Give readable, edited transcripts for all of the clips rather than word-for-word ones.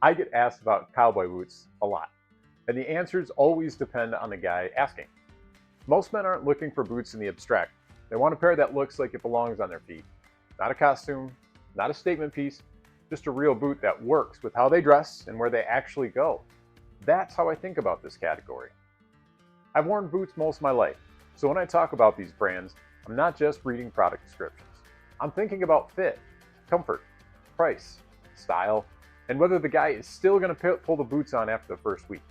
I get asked about cowboy boots a lot, and the answers always depend on the guy asking. Most men aren't looking for boots in the abstract. They want a pair that looks like it belongs on their feet. Not a costume, not a statement piece, just a real boot that works with how they dress and where they actually go. That's how I think about this category. I've worn boots most of my life, so when I talk about these brands, I'm not just reading product descriptions. I'm thinking about fit, comfort, price, style, and whether the guy is still going to pull the boots on after the first week.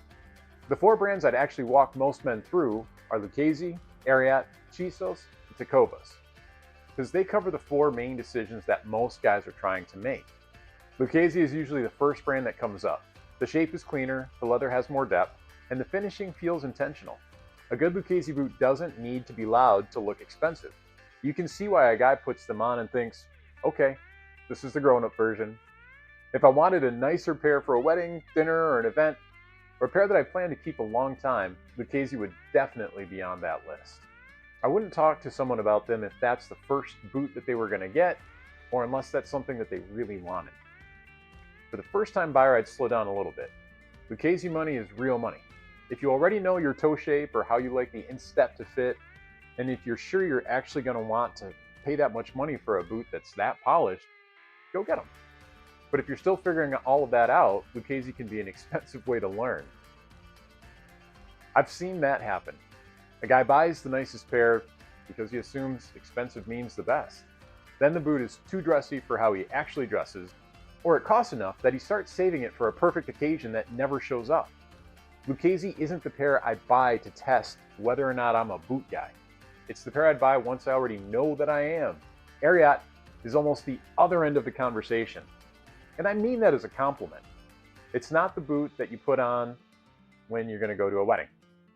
The four brands I'd actually walk most men through are Lucchese, Ariat, Chisos, and Tecovas, because they cover the four main decisions that most guys are trying to make. Lucchese is usually the first brand that comes up. The shape is cleaner, the leather has more depth, and the finishing feels intentional. A good Lucchese boot doesn't need to be loud to look expensive. You can see why a guy puts them on and thinks, okay, this is the grown-up version. If I wanted a nicer pair for a wedding, dinner, or an event, or a pair that I plan to keep a long time, Lucchese would definitely be on that list. I wouldn't talk to someone about them if that's the first boot that they were going to get, or unless that's something that they really wanted. For the first time buyer, I'd slow down a little bit. Lucchese money is real money. If you already know your toe shape or how you like the instep to fit, and if you're sure you're actually going to want to pay that much money for a boot that's that polished, go get them. But if you're still figuring all of that out, Lucchese can be an expensive way to learn. I've seen that happen. A guy buys the nicest pair because he assumes expensive means the best. Then the boot is too dressy for how he actually dresses, or it costs enough that he starts saving it for a perfect occasion that never shows up. Lucchese isn't the pair I buy to test whether or not I'm a boot guy. It's the pair I'd buy once I already know that I am. Ariat is almost the other end of the conversation. And I mean that as a compliment. It's not the boot that you put on when you're going to go to a wedding.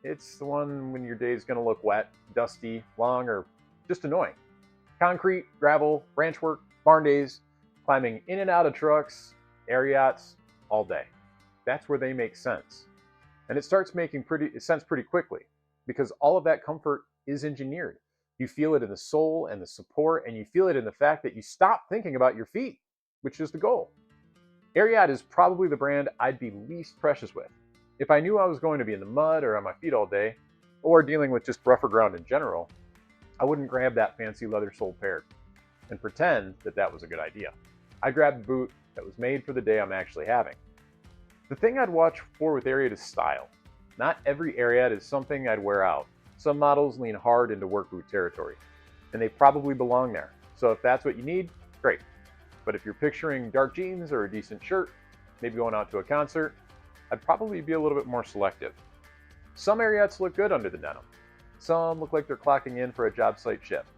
It's the one when your day is going to look wet, dusty, long, or just annoying. Concrete, gravel, branch work, barn days, climbing in and out of trucks, Ariats, all day. That's where they make sense. And it starts making sense pretty quickly because all of that comfort is engineered. You feel it in the sole and the support, and you feel it in the fact that you stop thinking about your feet, which is the goal. Ariat is probably the brand I'd be least precious with. If I knew I was going to be in the mud or on my feet all day, or dealing with just rougher ground in general, I wouldn't grab that fancy leather sole pair and pretend that that was a good idea. I'd grab the boot that was made for the day I'm actually having. The thing I'd watch for with Ariat is style. Not every Ariat is something I'd wear out. Some models lean hard into work boot territory, and they probably belong there. So if that's what you need, great. But if you're picturing dark jeans or a decent shirt, maybe going out to a concert, I'd probably be a little bit more selective. Some Ariats look good under the denim. Some look like they're clocking in for a job site shift.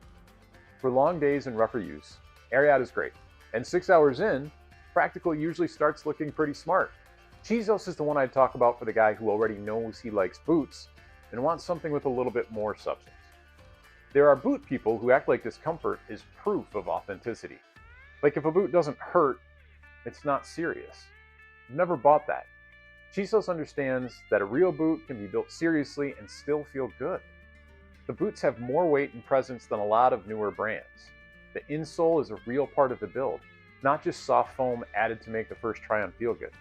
For long days and rougher use, Ariat is great. And 6 hours in, practical usually starts looking pretty smart. Chisos is the one I'd talk about for the guy who already knows he likes boots and wants something with a little bit more substance. There are boot people who act like discomfort is proof of authenticity. Like if a boot doesn't hurt, it's not serious. I've never bought that. Chisos understands that a real boot can be built seriously and still feel good. The boots have more weight and presence than a lot of newer brands. The insole is a real part of the build, not just soft foam added to make the first try-on feel good.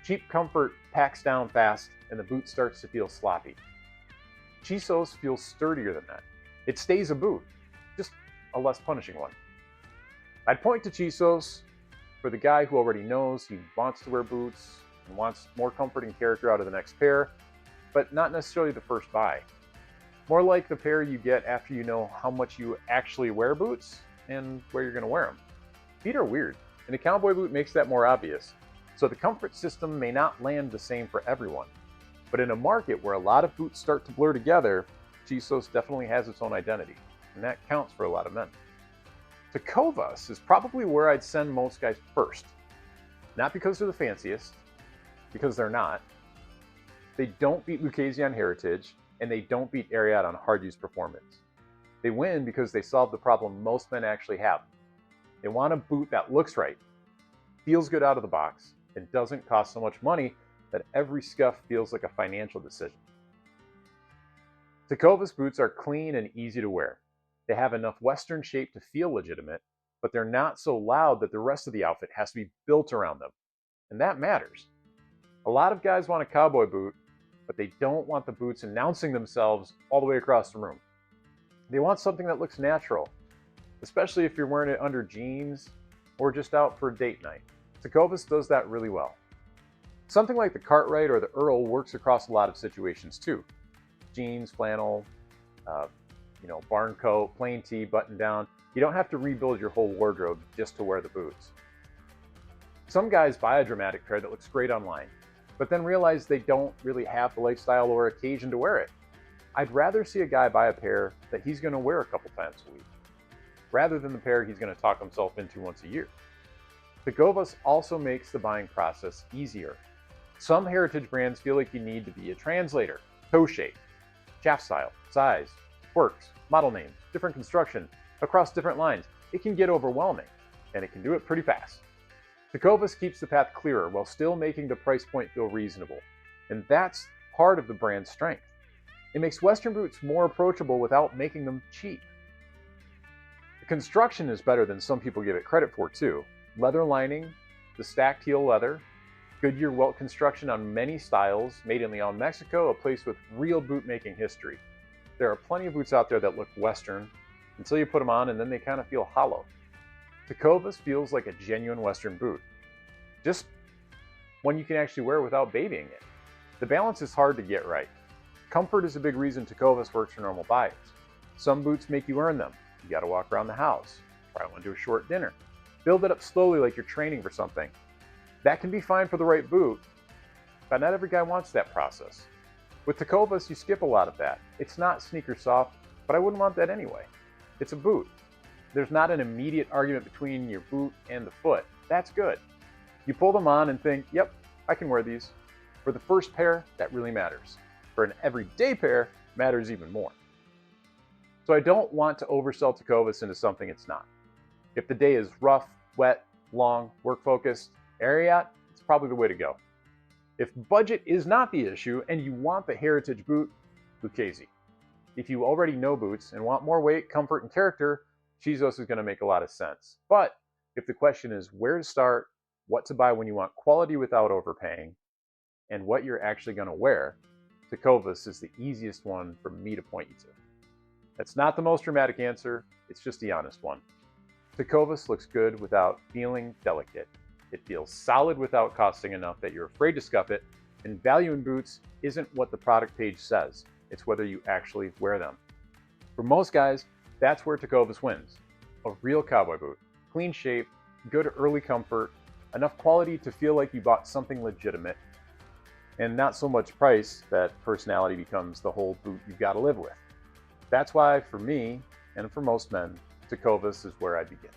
Cheap comfort packs down fast and the boot starts to feel sloppy. Chisos feels sturdier than that. It stays a boot, just a less punishing one. I'd point to Chisos for the guy who already knows he wants to wear boots and wants more comfort and character out of the next pair, but not necessarily the first buy. More like the pair you get after you know how much you actually wear boots and where you're going to wear them. Feet are weird, and a cowboy boot makes that more obvious, so the comfort system may not land the same for everyone. But in a market where a lot of boots start to blur together, Chisos definitely has its own identity, and that counts for a lot of men. Tecovas is probably where I'd send most guys first. Not because they're the fanciest, because they're not. They don't beat Lucchese on heritage, and they don't beat Ariat on hard-use performance. They win because they solve the problem most men actually have. They want a boot that looks right, feels good out of the box, and doesn't cost so much money that every scuff feels like a financial decision. Tecovas boots are clean and easy to wear. They have enough Western shape to feel legitimate, but they're not so loud that the rest of the outfit has to be built around them. and that matters. A lot of guys want a cowboy boot, but they don't want the boots announcing themselves all the way across the room. They want something that looks natural, especially if you're wearing it under jeans or just out for a date night. Tecovas does that really well. Something like the Cartwright or the Earl works across a lot of situations too. Jeans, flannel, barn coat, plain tee, button down. You don't have to rebuild your whole wardrobe just to wear the boots. Some guys buy a dramatic pair that looks great online, but then realize they don't really have the lifestyle or occasion to wear it. I'd rather see a guy buy a pair that he's going to wear a couple times a week, rather than the pair he's going to talk himself into once a year. Tecovas also makes the buying process easier. Some heritage brands feel like you need to be a translator, toe shape, shaft style, size, quirks, model names, different construction, across different lines. It can get overwhelming, and it can do it pretty fast. Tecovas keeps the path clearer while still making the price point feel reasonable, and that's part of the brand's strength. It makes Western boots more approachable without making them cheap. The construction is better than some people give it credit for too. Leather lining, the stacked heel leather, Goodyear welt construction on many styles, made in Leon, Mexico, a place with real boot making history. There are plenty of boots out there that look Western until you put them on and then they kind of feel hollow. Tecovas feels like a genuine Western boot, just one you can actually wear without babying it. The balance is hard to get right. Comfort is a big reason Tecovas works for normal buyers. Some boots make you earn them. You gotta walk around the house, try one to a short dinner. Build it up slowly like you're training for something. That can be fine for the right boot, but not every guy wants that process. With Tecovas, you skip a lot of that. It's not sneaker soft, but I wouldn't want that anyway. It's a boot. There's not an immediate argument between your boot and the foot. That's good. You pull them on and think, yep, I can wear these. For the first pair, that really matters. For an everyday pair, matters even more. So I don't want to oversell Tecovas into something it's not. If the day is rough, wet, long, work-focused, Ariat, it's probably the way to go. If budget is not the issue and you want the heritage boot, Lucchese. If you already know boots and want more weight, comfort, and character, Chisos is going to make a lot of sense. But if the question is where to start, what to buy when you want quality without overpaying, and what you're actually going to wear, Tecovas is the easiest one for me to point you to. That's not the most dramatic answer, it's just the honest one. Tecovas looks good without feeling delicate. It feels solid without costing enough that you're afraid to scuff it, and value in boots isn't what the product page says, it's whether you actually wear them. For most guys, that's where Tecovas wins. A real cowboy boot, clean shape, good early comfort, enough quality to feel like you bought something legitimate, and not so much price that personality becomes the whole boot you've got to live with. That's why, for me, and for most men, Tecovas is where I begin.